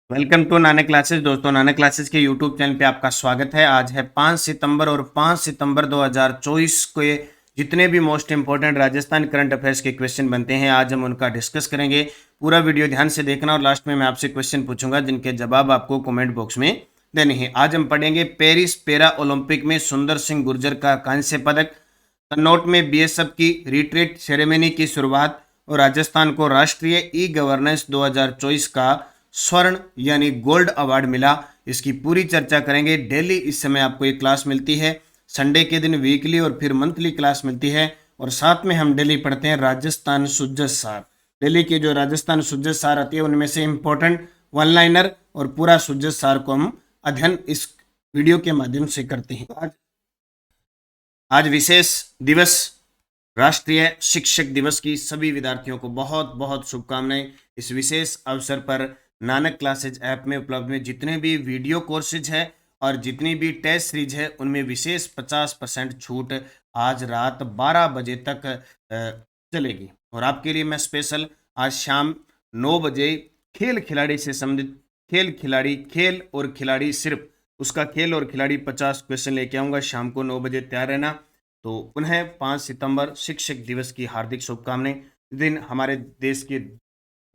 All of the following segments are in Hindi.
Welcome to Nana classes. दोस्तों, नाना क्लासेस के यूट्यूब चैनल पे आपका स्वागत है। आज है 5 सितंबर और 5 सितंबर 2024 के जितने भी most important Rajasthan current affairs के क्वेश्चन बनते हैं, आज हम उनका डिस्कस करेंगे। पूरा वीडियो ध्यान से देखना और लास्ट में मैं आपसे क्वेश्चन पूछूंगा जिनके जवाब आपको कमेंट बॉक्स में देने हैं। आज हम पढ़ेंगे पेरिस पैरा ओलंपिक में सुंदर सिंह गुर्जर का कांस्य पदक, कन्नौज में बीएसएफ की रिट्रीट सेरेमनी की शुरुआत और राजस्थान को राष्ट्रीय ई गवर्नेंस 2024 का स्वर्ण यानी गोल्ड अवार्ड मिला। इसकी पूरी चर्चा करेंगे। डेली इस समय आपको एक क्लास मिलती है, संडे के दिन वीकली और फिर मंथली क्लास मिलती है। और साथ में हम डेली पढ़ते हैं राजस्थान सुजस सार। डेली के जो राजस्थान सुजस सार आती है उनमें से इंपॉर्टेंट वन लाइनर और पूरा सुजस सार को हम अध्ययन इस वीडियो के माध्यम से करते हैं। आज विशेष दिवस राष्ट्रीय शिक्षक दिवस की सभी विद्यार्थियों को बहुत बहुत शुभकामनाएं। इस विशेष अवसर पर नानक क्लासेज ऐप में उपलब्ध में जितने भी वीडियो कोर्सेज है और जितनी भी टेस्ट सीरीज है उनमें विशेष 50% छूट आज रात 12 बजे तक चलेगी। और आपके लिए मैं स्पेशल आज शाम 9 बजे खेल खिलाड़ी से संबंधित खेल और खिलाड़ी सिर्फ उसका खेल और खिलाड़ी 50 क्वेश्चन लेके आऊँगा। शाम को 9 बजे तैयार रहना। तो पुनः 5 सितंबर शिक्षक दिवस की हार्दिक शुभकामनाएं। दिन हमारे देश के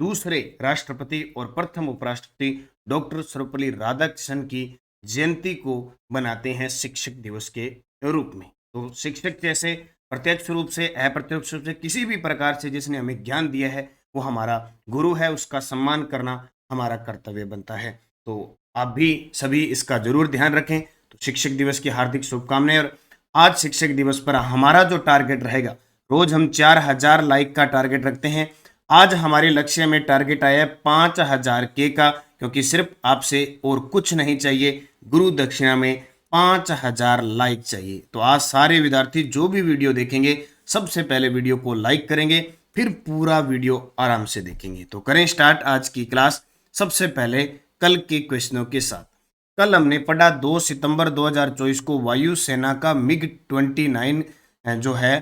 दूसरे राष्ट्रपति और प्रथम उपराष्ट्रपति डॉक्टर सर्वपल्ली राधाकृष्णन की जयंती को बनाते हैं शिक्षक दिवस के रूप में। तो शिक्षक जैसे प्रत्यक्ष रूप से अप्रत्यक्ष रूप से किसी भी प्रकार से जिसने हमें ज्ञान दिया है वो हमारा गुरु है, उसका सम्मान करना हमारा कर्तव्य बनता है। तो आप भी सभी इसका जरूर ध्यान रखें। तो शिक्षक दिवस की हार्दिक शुभकामनाएं। और आज शिक्षक दिवस पर हमारा जो टारगेट रहेगा, रोज हम 4000 लाइक का टारगेट रखते हैं। आज हमारे लक्ष्य में टारगेट आया है 5000 के का, क्योंकि सिर्फ आपसे और कुछ नहीं चाहिए, गुरु दक्षिणा में 5000 लाइक चाहिए। तो आज सारे विद्यार्थी जो भी वीडियो देखेंगे सबसे पहले वीडियो को लाइक करेंगे, फिर पूरा वीडियो आराम से देखेंगे। तो करें स्टार्ट आज की क्लास। सबसे पहले कल के क्वेश्चनों के साथ। कल हमने पढ़ा 2 सितंबर 2024 को वायुसेना का MiG-29 जो है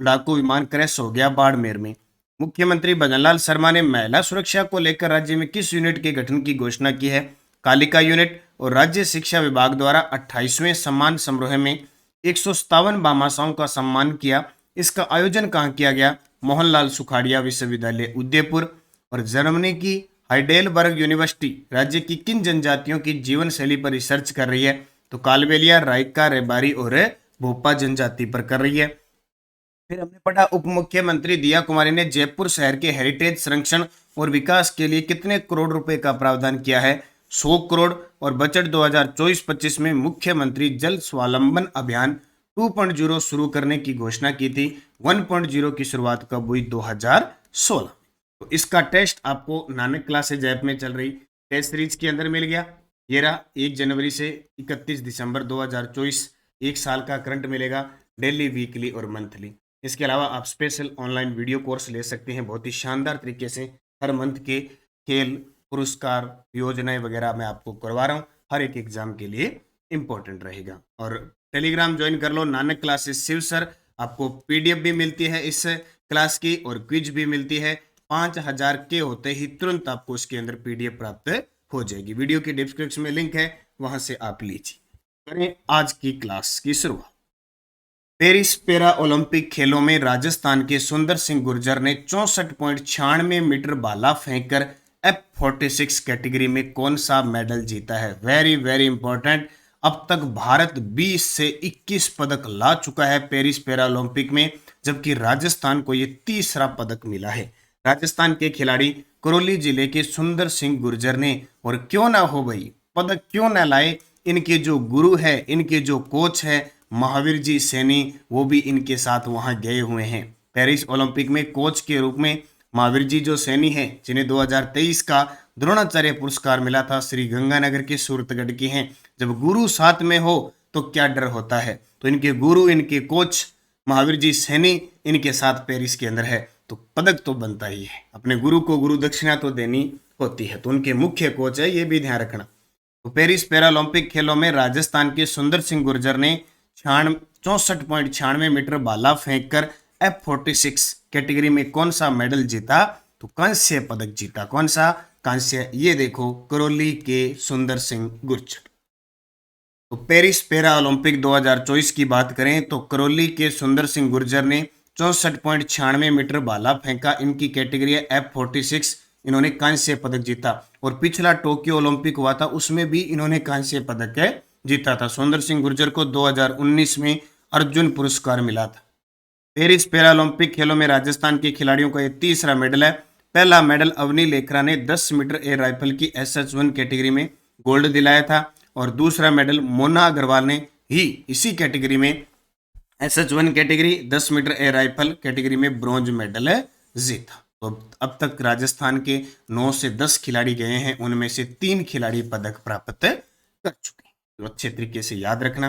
लड़ाकू विमान क्रैश हो गया बाड़मेर में। मुख्यमंत्री भजनलाल शर्मा ने महिला सुरक्षा को लेकर राज्य में किस यूनिट के गठन की घोषणा की है? कालिका यूनिट। और राज्य शिक्षा विभाग द्वारा 28वें सम्मान समारोह में 157 भामाशाहों का सम्मान किया। इसका आयोजन कहाँ किया गया? मोहनलाल सुखाड़िया विश्वविद्यालय उदयपुर। और जर्मनी की हाइडेलबर्ग यूनिवर्सिटी राज्य की किन जनजातियों की जीवन शैली पर रिसर्च कर रही है? तो कालबेलिया, रायका, रेबारी और भोपा जनजाति पर कर रही है। फिर हमने पढ़ा उप मुख्यमंत्री दिया कुमारी ने जयपुर शहर के हेरिटेज संरक्षण और विकास के लिए कितने करोड़ रुपए का प्रावधान किया है? 100 करोड़। और बजट 2024-25 में मुख्यमंत्री जल स्वावलंबन अभियान 2.0 शुरू करने की घोषणा की थी। 1.0 की शुरुआत कब हुई? 2016। तो इसका टेस्ट आपको नानक क्लासेज ऐप में चल रही टेस्ट सीरीज के अंदर मिल गया। ये रहा 1 जनवरी से 31 दिसंबर 2024 एक साल का करंट मिलेगा, डेली, वीकली और मंथली। इसके अलावा आप स्पेशल ऑनलाइन वीडियो कोर्स ले सकते हैं बहुत ही शानदार तरीके से। हर मंथ के खेल, पुरस्कार, योजनाएं वगैरह मैं आपको करवा रहा हूँ, हर एक एग्जाम के लिए इम्पोर्टेंट रहेगा। और टेलीग्राम ज्वाइन कर लो, नानक क्लासेस शिव सर। आपको पीडीएफ भी मिलती है इस क्लास की और क्विज भी मिलती है। 5000 के होते ही तुरंत आपको उसके अंदर पीडीएफ प्राप्त हो जाएगी। वीडियो की डिस्क्रिप्शन में लिंक है, वहां से आप लीजिए। करें आज की क्लास की शुरुआत। पेरिस पैरा ओलंपिक खेलों में राजस्थान के सुंदर सिंह गुर्जर ने 64.96 मीटर भाला फेंककर F46 कैटेगरी में कौन सा मेडल जीता है? Very very important. अब तक भारत 20 से 21 पदक ला चुका है पेरिस पैरा ओलंपिक में, जबकि राजस्थान को ये तीसरा पदक मिला है। राजस्थान के खिलाड़ी करौली जिले के सुंदर सिंह गुर्जर ने, और क्यों ना हो भाई, पदक क्यों ना लाए, इनके जो गुरु है, इनके जो कोच है महावीर जी सैनी, वो भी इनके साथ वहां गए हुए हैं। पेरिस ओलंपिक में कोच के रूप में महावीर जी जो सैनी हैं, जिन्हें 2023 का द्रोणाचार्य पुरस्कार मिला था, श्री गंगानगर के सूरतगढ़ के हैं। जब गुरु साथ में हो तो क्या डर होता है। तो इनके गुरु, इनके कोच महावीर जी सैनी इनके साथ पेरिस के अंदर है, तो पदक तो बनता ही है। अपने गुरु को गुरु दक्षिणा तो देनी होती है, तो उनके मुख्य कोच है, ये भी ध्यान रखना। तो पेरिस पैरालंपिक खेलों में राजस्थान के सुंदर सिंह गुर्जर ने 64.96 मीटर भाला फेंककर F46 कैटेगरी में कौन सा मेडल जीता? तो कांस्य पदक जीता। कौन सा? कांस्य, ये देखो करौली के सुंदर सिंह गुर्जर। तो पेरिस पैरा ओलंपिक 2024 की बात करें तो करौली के सुंदर सिंह गुर्जर ने 64.96 मीटर भाला फेंका। इनकी कैटेगरी है F46। इन्होंने कांस्य पदक जीता और पिछला टोक्यो ओलंपिक हुआ था उसमें भी इन्होंने कांस्य पदक जीता था। सुंदर सिंह गुर्जर को 2019 में अर्जुन पुरस्कार मिला था। पेरिस पैरालंपिक खेलों में राजस्थान के खिलाड़ियों का यह तीसरा मेडल है। पहला मेडल अवनी लेखरा ने 10 मीटर एयर राइफल की SH1 कैटेगरी में गोल्ड दिलाया था और दूसरा मेडल मोना अग्रवाल ने ही इसी कैटेगरी में SH1 category 10 metre air rifle category में ब्रॉन्ज मेडल जीता। तो अब तक राजस्थान के 9 से 10 खिलाड़ी गए हैं, उनमें से 3 खिलाड़ी पदक प्राप्त कर चुके हैं। तो अच्छे तरीके से याद रखना।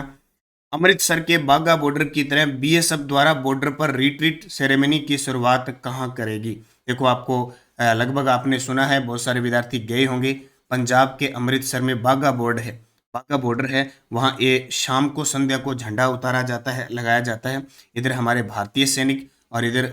अमृतसर के बाघा बॉर्डर की तरह BSF द्वारा बॉर्डर पर रिट्रीट सेरेमनी की शुरुआत कहाँ करेगी? देखो, आपको लगभग आपने सुना है, बहुत सारे विद्यार्थी गए होंगे। पंजाब के अमृतसर में बाघा बॉर्डर है। वहाँ ये शाम को संध्या को झंडा उतारा जाता है, लगाया जाता है। इधर हमारे भारतीय सैनिक और इधर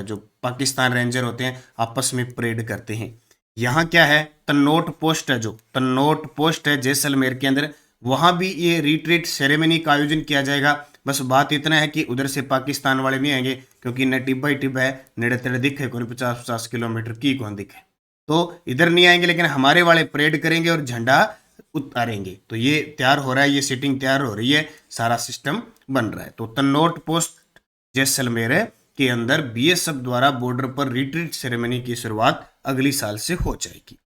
जो पाकिस्तान रेंजर होते हैं आपस में परेड करते हैं। यहाँ क्या है, तन्नोट पोस्ट है, जो तन्नोट पोस्ट है जैसलमेर के अंदर, वहां भी ये रिट्रीट सेरेमनी का आयोजन किया जाएगा। बस बात इतना है कि उधर से पाकिस्तान वाले नहीं आएंगे क्योंकि न टिब्बा ही टिब्बा है, नेड़े तेड़े दिखे कौन 50-50 किलोमीटर की कौन दिखे, तो इधर नहीं आएंगे। लेकिन हमारे वाले परेड करेंगे और झंडा उतारेंगे। तो ये तैयार हो रहा है, ये सीटिंग तैयार हो रही है, सारा सिस्टम बन रहा है। तो तन्नोट पोस्ट जैसलमेर के अंदर BSF द्वारा बॉर्डर पर रिट्रीट सेरेमनी की शुरुआत अगली साल से हो जाएगी।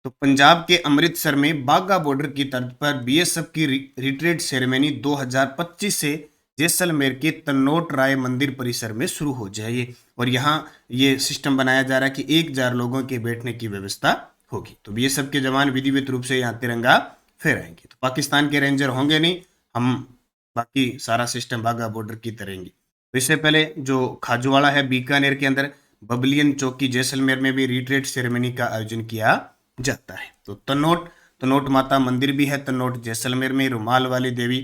तो पंजाब के अमृतसर में बाघा बॉर्डर की तर्ज पर BSF की रिट्रीट सेरेमनी 2025 से जैसलमेर के तन्नोट राय मंदिर परिसर में शुरू हो जाएगी और यहाँ ये सिस्टम बनाया जा रहा है कि 1000 लोगों के बैठने की व्यवस्था होगी। तो BSF के जवान विधिवत रूप से यहाँ तिरंगा फहराएंगे। तो पाकिस्तान के रेंजर होंगे नहीं, हम बाकी सारा सिस्टम बाघा बॉर्डर की तरेंगे। तो इससे पहले जो खाजूवाड़ा है बीकानेर के अंदर, बबलियन चौकी जैसलमेर में भी रिट्रीट सेरेमनी का आयोजन किया जाता है। तो तन्नोट माता मंदिर भी है तन्नोट जैसलमेर में, रुमाल वाली देवी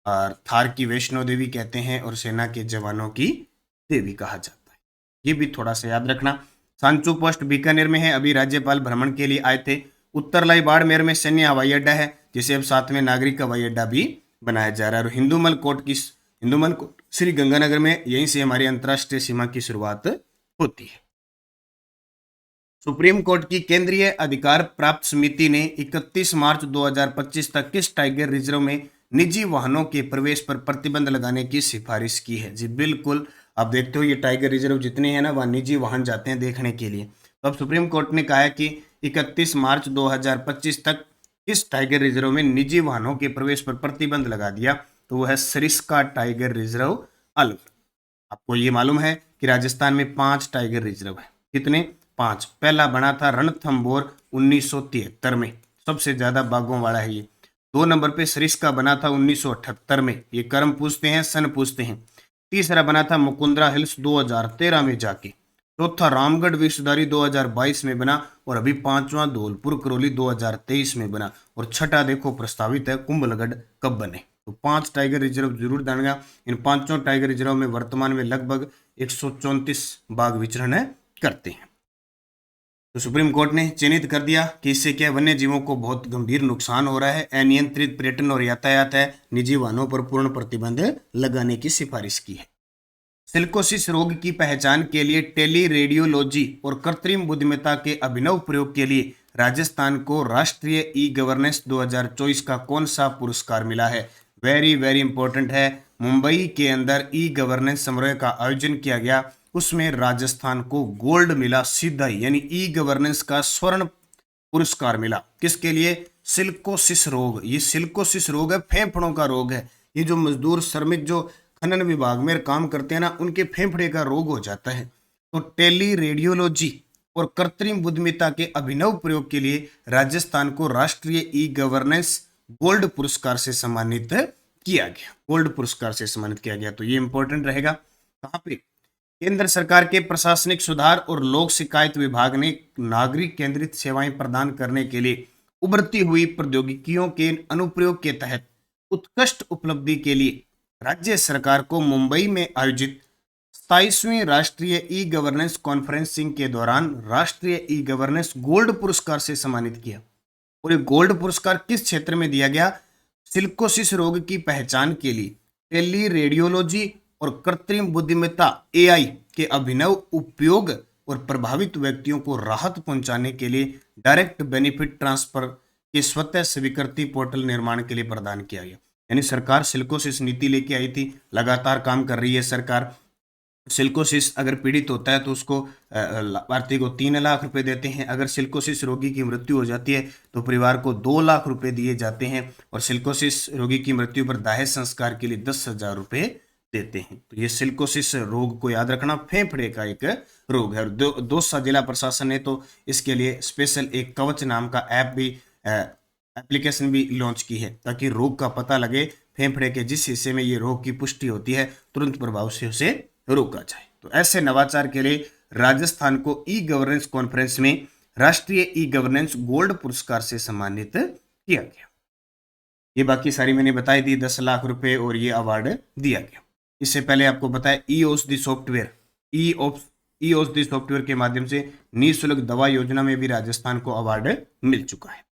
और थार की वैष्णो देवी कहते हैं और सेना के जवानों की देवी कहा जाता है। ये भी थोड़ा सा याद रखना। सांचू पोस्ट बीकानेर में है। अभी राज्यपाल भ्रमण के लिए आए थे। उत्तरलाई बाड़मेर में सैन्य हवाई अड्डा है जिसे अब साथ में नागरिक हवाई अड्डा भी बनाया जा रहा है। और हिंदूमल कोट श्री गंगानगर में, यहीं से हमारी अंतर्राष्ट्रीय सीमा की शुरुआत होती है। सुप्रीम कोर्ट की केंद्रीय अधिकार प्राप्त समिति ने 31 मार्च 2025 तक किस टाइगर रिजर्व में निजी वाहनों के प्रवेश पर प्रतिबंध लगाने की सिफारिश की है? जी बिल्कुल, आप देखते हो ये टाइगर रिजर्व जितने हैं ना, वहाँ निजी वाहन जाते हैं देखने के लिए। तो अब सुप्रीम कोर्ट ने कहा है कि 31 मार्च 2025 तक किस टाइगर रिजर्व में निजी वाहनों के प्रवेश पर प्रतिबंध लगा दिया, तो वो है सरिस्का टाइगर रिजर्व अलवर। आपको ये मालूम है कि राजस्थान में 5 टाइगर रिजर्व है। कितने? 5। पहला बना था रणथंभौर 1973 में, सबसे ज्यादा बाघों वाला है ये। 2 नंबर पे सरिस्का बना था 1978 में, ये कर्म पूछते हैं, सन पूछते हैं। तीसरा बना था मुकुंदरा हिल्स 2013 में जाके। चौथा रामगढ़ विश्वधारी 2022 में बना और अभी 5वां धौलपुर करौली 2023 में बना। और छठा देखो प्रस्तावित है कुंभलगढ़ कब बने। तो 5 टाइगर रिजर्व जरूर जानना। इन 5 टाइगर रिजर्व में वर्तमान में लगभग 134 बाघ विचरण करते हैं। तो सुप्रीम कोर्ट ने चिन्हित कर दिया कि इससे क्या वन्य जीवों को बहुत गंभीर नुकसान हो रहा है। अनियंत्रित पर्यटन और यातायात है, निजी वाहनों पर पूर्ण प्रतिबंध लगाने की सिफारिश की है। सिलिकोसिस रोग की पहचान के लिए टेली रेडियोलॉजी और कृत्रिम बुद्धिमत्ता के अभिनव प्रयोग के लिए राजस्थान को राष्ट्रीय ई गवर्नेंस 2024 का कौन सा पुरस्कार मिला है? वेरी वेरी इंपॉर्टेंट है। मुंबई के अंदर ई गवर्नेंस समारोह का आयोजन किया गया, उसमें राजस्थान को गोल्ड मिला सीधा ही, यानी ई गवर्नेंस का स्वर्ण पुरस्कार मिला। किसके लिए? सिलिकोसिस रोग। ये सिलिकोसिस रोग है, फेफड़ों का रोग है। ये जो मजदूर श्रमिक जो खनन विभाग में काम करते हैं ना, उनके फेफड़े का रोग हो जाता है। तो टेली रेडियोलॉजी और कृत्रिम बुद्धिमत्ता के अभिनव प्रयोग के लिए राजस्थान को राष्ट्रीय ई गवर्नेंस गोल्ड पुरस्कार से सम्मानित किया गया। गोल्ड पुरस्कार से सम्मानित किया गया। तो ये इंपॉर्टेंट रहेगा। कहाँ पे? केंद्र सरकार के प्रशासनिक सुधार और लोक शिकायत विभाग ने नागरिक केंद्रित सेवाएं प्रदान करने के लिए उभरती हुई प्रौद्योगिकियों के अनुप्रयोग के तहत उत्कृष्ट उपलब्धि के लिए राज्य सरकार को मुंबई में आयोजित 27वीं राष्ट्रीय ई गवर्नेंस कॉन्फ्रेंसिंग के दौरान राष्ट्रीय ई गवर्नेंस गोल्ड पुरस्कार से सम्मानित किया। और ये गोल्ड पुरस्कार किस क्षेत्र में दिया गया? सिलिकोसिस रोग की पहचान के लिए टेली रेडियोलॉजी और कृत्रिम बुद्धिमत्ता एआई के अभिनव उपयोग और प्रभावित व्यक्तियों को राहत पहुंचाने के लिए डायरेक्ट बेनिफिट ट्रांसफर के स्वतः स्वीकृति पोर्टल निर्माण के लिए प्रदान किया गया। यानी सरकार सिलिकोसिस नीति लेके आई थी, लगातार काम कर रही है सरकार। सिलिकोसिस अगर पीड़ित होता है तो उसको लाभार्थी को 3 लाख रुपए देते हैं। अगर सिलिकोसिस रोगी की मृत्यु हो जाती है तो परिवार को 2 लाख रुपए दिए जाते हैं। और सिलिकोसिस रोगी की मृत्यु पर दाह संस्कार के लिए 10,000 रुपए देते हैं। तो ये सिलिकोसिस रोग को याद रखना फेफड़े का एक रोग है। और दौसा जिला प्रशासन ने तो इसके लिए स्पेशल एक कवच नाम का ऐप भी एप्लीकेशन भी लॉन्च की है, ताकि रोग का पता लगे, फेफड़े के जिस हिस्से में ये रोग की पुष्टि होती है तुरंत प्रभाव से उसे रोका जाए। तो ऐसे नवाचार के लिए राजस्थान को ई गवर्नेंस कॉन्फ्रेंस में राष्ट्रीय ई गवर्नेंस गोल्ड पुरस्कार से सम्मानित किया गया। ये बाकी सारी मैंने बताई दी, 10 लाख रुपए और ये अवार्ड दिया गया। इससे पहले आपको बताया ईओस दी सॉफ्टवेयर, ईओस दी सॉफ्टवेयर के माध्यम से निःशुल्क दवा योजना में भी राजस्थान को अवार्ड मिल चुका है।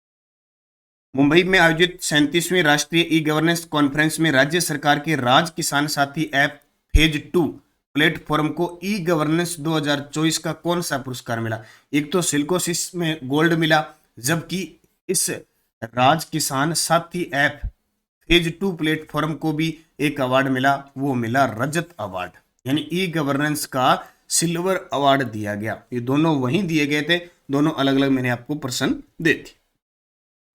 मुंबई में आयोजित 37वीं राष्ट्रीय ई गवर्नेंस कॉन्फ्रेंस में राज्य सरकार के राज किसान साथी ऐप फेज 2 प्लेटफॉर्म को ई गवर्नेंस 2024 का कौन सा पुरस्कार मिला? एक तो सिलिकोसिस में गोल्ड मिला, जबकि इस राज किसान साथी ऐप फेज 2 प्लेटफॉर्म को भी एक अवार्ड मिला, वो मिला रजत अवार्ड। यानी ई गवर्नेंस का सिल्वर अवार्ड दिया गया। ये दोनों वहीं दिए गए थे, दोनों अलग अलग मैंने आपको प्रश्न दे दिए।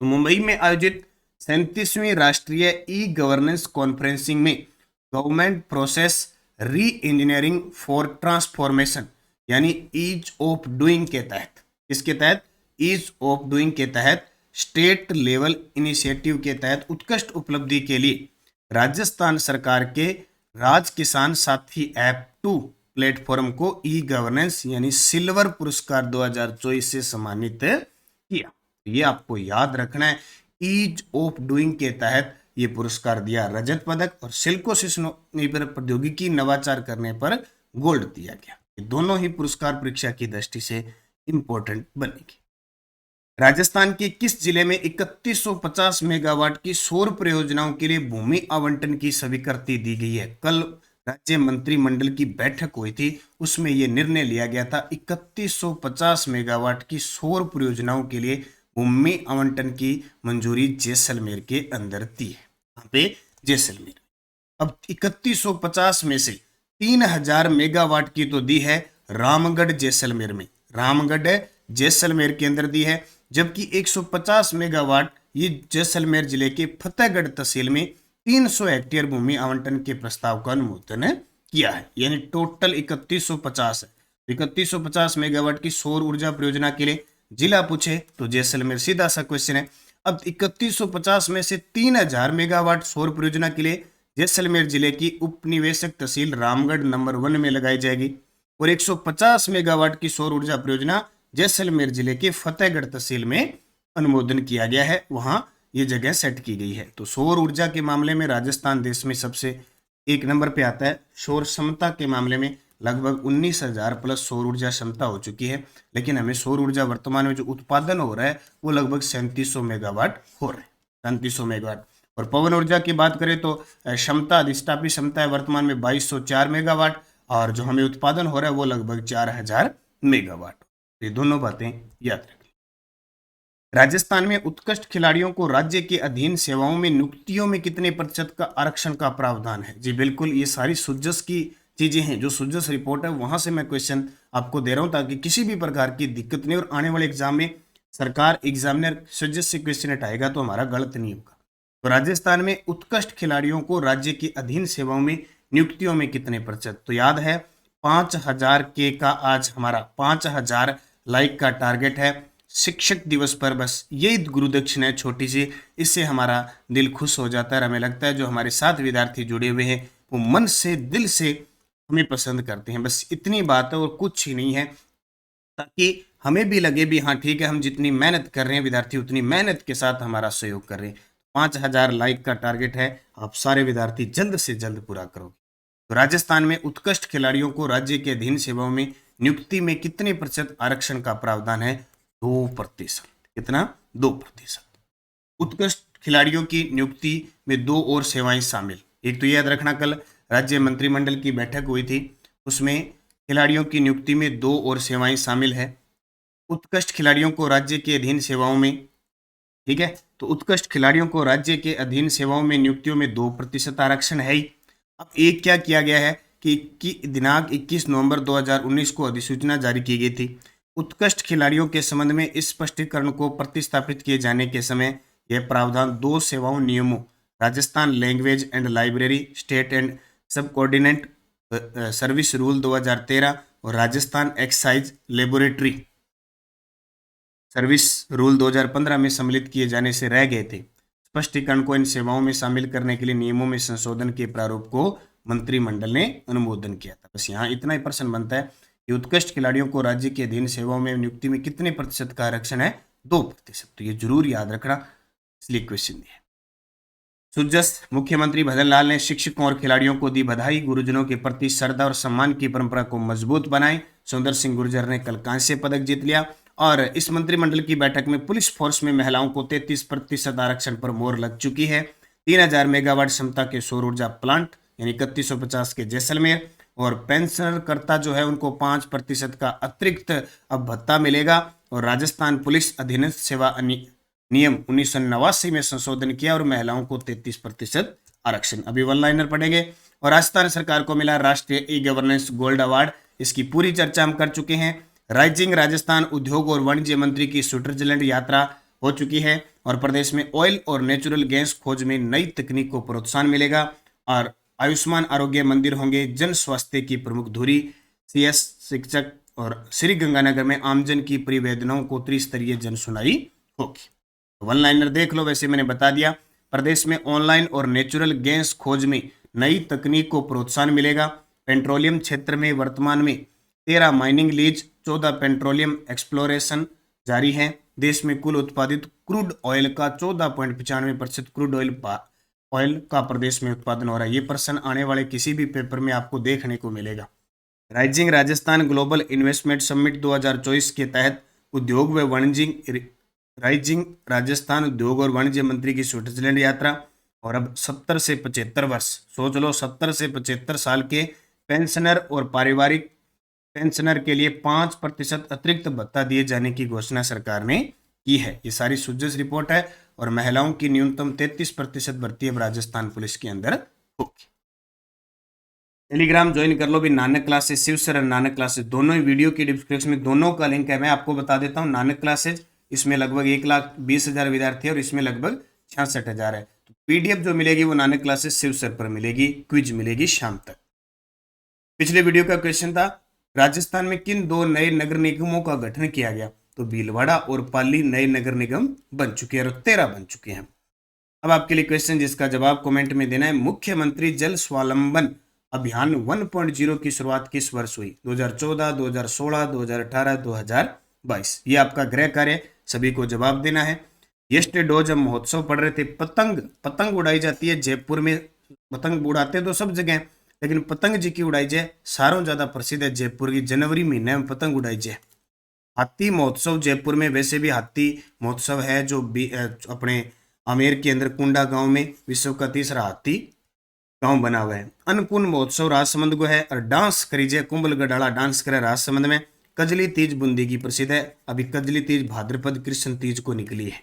तो मुंबई में आयोजित 37वीं राष्ट्रीय ई गवर्नेंस कॉन्फ्रेंसिंग में गवर्नमेंट प्रोसेस री इंजीनियरिंग फॉर ट्रांसफॉर्मेशन यानी ईज ऑफ डूइंग के तहत, इसके तहत ईज ऑफ डूइंग के तहत स्टेट लेवल इनिशिएटिव के तहत उत्कृष्ट उपलब्धि के लिए राजस्थान सरकार के राज किसान साथी ऐप 2 प्लेटफॉर्म को ई गवर्नेंस यानी सिल्वर पुरस्कार 2024 से सम्मानित किया। ये आपको याद रखना है, ईज ऑफ डूइंग के तहत ये पुरस्कार दिया रजत पदक, और सिलिकोसिस पर प्रौद्योगिकी नवाचार करने पर गोल्ड दिया गया। ये दोनों ही पुरस्कार परीक्षा की दृष्टि से इंपॉर्टेंट बनेगी। राजस्थान के किस जिले में 3150 मेगावाट की सौर परियोजनाओं के लिए भूमि आवंटन की स्वीकृति दी गई है? कल राज्य मंत्रिमंडल की बैठक हुई थी, उसमें यह निर्णय लिया गया था 3150 मेगावाट की सौर परियोजनाओं के लिए भूमि आवंटन की मंजूरी जैसलमेर के अंदर दी है। यहाँ पे जैसलमेर। अब 3150 में से 3000 मेगावाट की तो दी है रामगढ़ जैसलमेर में, रामगढ़ जैसलमेर के अंदर दी है, जबकि 150 मेगावाट ये जैसलमेर जिले के फतेहगढ़ तहसील में 300 हेक्टेयर भूमि आवंटन के प्रस्ताव का अनुमोदन किया है। यानी टोटल 3150 है। 3150 मेगावाट की सौर ऊर्जा परियोजना के लिए जिला पूछे तो जैसलमेर, सीधा सा क्वेश्चन है। अब 3150 में से 3000 मेगावाट सौर परियोजना के लिए जैसलमेर जिले की उपनिवेशक तहसील रामगढ़ नंबर 1 में लगाई जाएगी, और 150 मेगावाट की सौर ऊर्जा परियोजना जैसलमेर जिले के फतेहगढ़ तहसील में अनुमोदन किया गया है, वहां ये जगह सेट की गई है। तो सौर ऊर्जा के मामले में राजस्थान देश में सबसे 1 नंबर पे आता है। सौर क्षमता के मामले में लगभग 19,000 प्लस सौर ऊर्जा क्षमता हो चुकी है, लेकिन हमें सौर ऊर्जा वर्तमान में जो उत्पादन हो रहा है वो लगभग 3700 मेगावाट हो रहा है, 3700 मेगावाट। और पवन ऊर्जा की बात करें तो क्षमता, अधिष्ठापी क्षमता है वर्तमान में 2204 मेगावाट, और जो हमें उत्पादन हो रहा है वो लगभग 4000 मेगावाट। ये दोनों बातें याद रखें। राजस्थान में उत्कृष्ट खिलाड़ियों को राज्य के अधीन सेवाओं में नियुक्तियों में कितने प्रतिशत का आरक्षण का प्रावधान है? जी बिल्कुल, ये सारी सुजस की चीजें हैं, जो सुजस रिपोर्ट है वहां से मैं क्वेश्चन आपको दे रहा हूं, ताकि किसी भी प्रकार की दिक्कत नहीं, और आने वाले एग्जाम में सरकार एग्जामिनर सुजस से क्वेश्चन हटाएगा तो हमारा गलत नहीं होगा। तो राजस्थान में उत्कृष्ट खिलाड़ियों को राज्य की अधीन सेवाओं में नियुक्तियों में कितने प्रतिशत? तो याद है 5000 के का आज हमारा 5000 लाइक का टारगेट है। शिक्षक दिवस पर बस यही गुरु दक्षिणा है छोटी सी, इससे हमारा दिल खुश हो जाता है। हमें लगता है जो हमारे साथ विद्यार्थी जुड़े हुए हैं वो मन से, दिल से हमें पसंद करते हैं। बस इतनी बात है और कुछ ही नहीं है, ताकि हमें भी लगे भी हाँ ठीक है, हम जितनी मेहनत कर रहे हैं विद्यार्थी उतनी मेहनत के साथ हमारा सहयोग कर रहे हैं। 5000 लाइक का टारगेट है, आप सारे विद्यार्थी जल्द से जल्द पूरा करोगे। तो राजस्थान में उत्कृष्ट खिलाड़ियों को राज्य के अधीन सेवाओं में नियुक्ति में कितने प्रतिशत आरक्षण का प्रावधान है? 2%। कितना? 2%। उत्कृष्ट खिलाड़ियों की नियुक्ति में 2 और सेवाएं शामिल। एक तो याद रखना, कल राज्य मंत्रिमंडल की बैठक हुई थी, उसमें खिलाड़ियों की नियुक्ति में 2 और सेवाएं शामिल है। उत्कृष्ट खिलाड़ियों को राज्य के अधीन सेवाओं में, ठीक है, तो उत्कृष्ट खिलाड़ियों को राज्य के अधीन सेवाओं में नियुक्तियों में 2% आरक्षण है ही। अब एक क्या किया गया है कि दिनांक 21 नवंबर 2019 को अधिसूचना जारी की गई थी। उत्कृष्ट खिलाड़ियों के संबंध में इस स्पष्टीकरण को प्रतिस्थापित किए जाने के समय यह प्रावधान 2 सेवाओं नियमों Rajasthan language and library state and सब कोऑर्डिनेट सर्विस रूल 2013 और Rajasthan excise laboratory service rule 2015 में सम्मिलित किए जाने से रह गए थे। स्पष्टीकरण को इन सेवाओं में शामिल करने के लिए नियमों में संशोधन के प्रारूप को मंत्रिमंडल ने अनुमोदन किया था। बस यहाँ इतना ही प्रश्न बनता है कि उत्कृष्ट खिलाड़ियों को राज्य के अधीन सेवाओं में नियुक्ति में कितने प्रतिशत का आरक्षण है? 2%। तो ये जरूर याद रखना, इसलिए क्वेश्चन है। सुजस मुख्यमंत्री भजन लाल ने शिक्षकों और खिलाड़ियों को दी बधाई। गुरुजनों के प्रति श्रद्धा और सम्मान की परंपरा को मजबूत बनाए। सुंदर सिंह गुर्जर ने कल कांस्य पदक जीत लिया। और इस मंत्रिमंडल की बैठक में पुलिस फोर्स में महिलाओं को 33% आरक्षण पर मोहर लग चुकी है। 3000 मेगावाट क्षमता के सौर ऊर्जा प्लांट यानी 3150 के जैसलमेर, और पेंशनकर्ता जो है उनको 5% का अतिरिक्त अब भत्ता मिलेगा। और राजस्थान पुलिस अधीनस्थ सेवा नियम 1989 में संशोधन किया और महिलाओं को 33% आरक्षण। अभी वन लाइनर पढ़ेंगे। और राजस्थान सरकार को मिला राष्ट्रीय ई गवर्नेंस गोल्ड अवार्ड। इसकी पूरी चर्चा हम कर चुके हैं। राइजिंग राजस्थान उद्योग और वाणिज्य मंत्री की स्विट्जरलैंड यात्रा हो चुकी है। और प्रदेश में ऑयल और नेचुरल गैस खोज में नई तकनीक को प्रोत्साहन मिलेगा। और आयुष्मान आरोग्य मंदिर होंगे जन स्वास्थ्य की प्रमुख धुरी। CS शिक्षक और श्री गंगानगर में आमजन की परिवेदनाओं को त्रिस्तरीय जन सुनाई होगी। वन लाइनर देख लो, वैसे मैंने बता दिया। प्रदेश में ऑनलाइन और नेचुरल गैस खोज में नई तकनीक को प्रोत्साहन मिलेगा। पेट्रोलियम क्षेत्र में वर्तमान में 13 माइनिंग लीज, 14 पेट्रोलियम एक्सप्लोरेशन जारी है। देश में कुल उत्पादित क्रूड ऑयल का 14.95% क्रूड ऑयल का प्रदेश में उत्पादन हो रहा है। ये प्रश्न आने वाले किसी भी पेपर में आपको देखने को मिलेगा। Rising Rajasthan global investment summit 2024 के तहत उद्योग व वाणिज्य राइजिंग राजस्थान उद्योग और वाणिज्य मंत्री की स्विट्जरलैंड यात्रा। और अब 70 से 75 वर्ष, सोच लो, 70 से 75 साल के पेंशनर और पारिवारिक पेंशनर के लिए 5% अतिरिक्त भत्ता दिए जाने की घोषणा सरकार ने की है। ये सारी सुजस रिपोर्ट है। और महिलाओं की न्यूनतम 33% भर्ती अब राजस्थान पुलिस के अंदर होगी। टेलीग्राम ज्वाइन कर लो भी। नानक क्लासेस शिव सर और नानक क्लासेस दोनों ही वीडियो की डिस्क्रिप्शन में दोनों का लिंक है। मैं आपको बता देता हूँ, नानक क्लासेज इसमें लगभग 1,20,000 विद्यार्थी है और इसमें लगभग 66,000 है। तो PDF जो मिलेगी वो नानक क्लासेस शिव सर पर मिलेगी। क्विज मिलेगी शाम तक। पिछले वीडियो का क्वेश्चन था, राजस्थान में किन 2 नए नगर निगमों का गठन किया गया? तो भीलवाड़ा और पाली नए नगर निगम बन चुके हैं और 13 बन चुके हैं। अब आपके लिए क्वेश्चन जिसका जवाब कमेंट में देना है। मुख्यमंत्री जल स्वावलंबन अभियान 1.0 की शुरुआत किस वर्ष हुई? 2014, 2016, 2018, 2022। ये आपका गृह कार्य, सभी को जवाब देना है। यस्टरडे डे जब महोत्सव पढ़ रहे थे, पतंग उड़ाई जाती है जयपुर में। पतंग उड़ाते तो सब जगह, लेकिन पतंग जी की उड़ाई जाए सारों ज्यादा प्रसिद्ध है जयपुर की। जनवरी महीने में पतंग उड़ाई जाए। हाथी महोत्सव जयपुर में, वैसे भी हाथी महोत्सव है जो अपने आमेर के अंदर कुंडा गांव में विश्व का 3रा हाथी गांव बना हुआ है। अन्नपूर्ण महोत्सव राजसमंद को है। और डांस करीजे कुंभलगढ़ डांस करे राजसमंद में। कजली तीज बूंदी की प्रसिद्ध है। अभी कजली तीज भाद्रपद कृष्ण तीज को निकली है।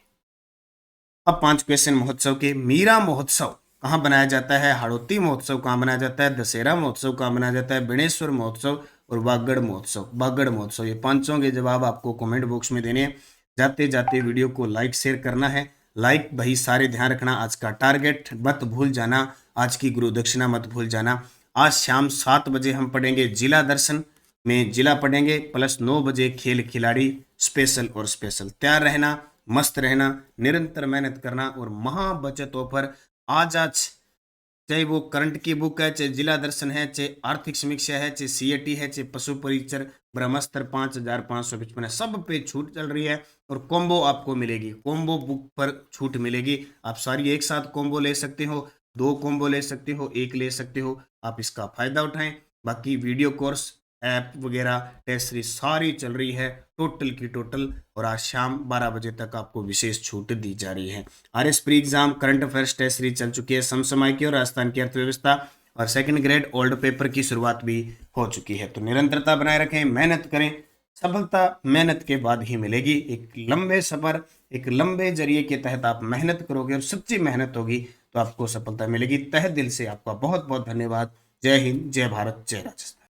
अब 5 क्वेश्चन महोत्सव के। मीरा महोत्सव कहाँ बनाया जाता है? हाड़ौती महोत्सव कहाँ बनाया जाता है? दशहरा महोत्सव कहाँ बनाया जाता है? बेणेश्वर महोत्सव और बागड़ महोत्सव। ये 5 के जवाब आपको कमेंट बॉक्स में देने हैं। जाते जाते वीडियो को लाइक शेयर करना है। लाइक भाई सारे ध्यान रखना, आज का टारगेट मत भूल जाना, आज की गुरु दक्षिणा मत भूल जाना। आज शाम 7 बजे हम पढ़ेंगे जिला दर्शन में जिला पढ़ेंगे, प्लस 9 बजे खेल खिलाड़ी स्पेशल और स्पेशल। तैयार रहना, मस्त रहना, निरंतर मेहनत करना और महा बचत ऑफर आज चाहे वो करंट की बुक है, चाहे जिला दर्शन है, चाहे आर्थिक समीक्षा है, चाहे CAT है, चाहे पशु परिचर ब्रह्मास्त्र 5,555 है, सब पे छूट चल रही है। और कॉम्बो आपको मिलेगी, कॉम्बो बुक पर छूट मिलेगी। आप सारी एक साथ कॉम्बो ले सकते हो, 2 कॉम्बो ले सकते हो, 1 ले सकते हो। आप इसका फ़ायदा उठाएं। बाकी वीडियो कोर्स, ऐप वगैरह, टेस्ट सीरीज सारी चल रही है टोटल की टोटल, और आज शाम 12 बजे तक आपको विशेष छूट दी जा रही है। RS pre exam, current affairs test series चल चुकी है, समसामयिकी और राजस्थान की अर्थव्यवस्था, और सेकंड ग्रेड ओल्ड पेपर की शुरुआत भी हो चुकी है। तो निरंतरता बनाए रखें, मेहनत करें, सफलता मेहनत के बाद ही मिलेगी। एक लंबे सफर, एक लंबे जरिए के तहत आप मेहनत करोगे और सच्ची मेहनत होगी तो आपको सफलता मिलेगी। तहे दिल से आपका बहुत बहुत धन्यवाद। जय हिंद, जय भारत, जय राजस्थान।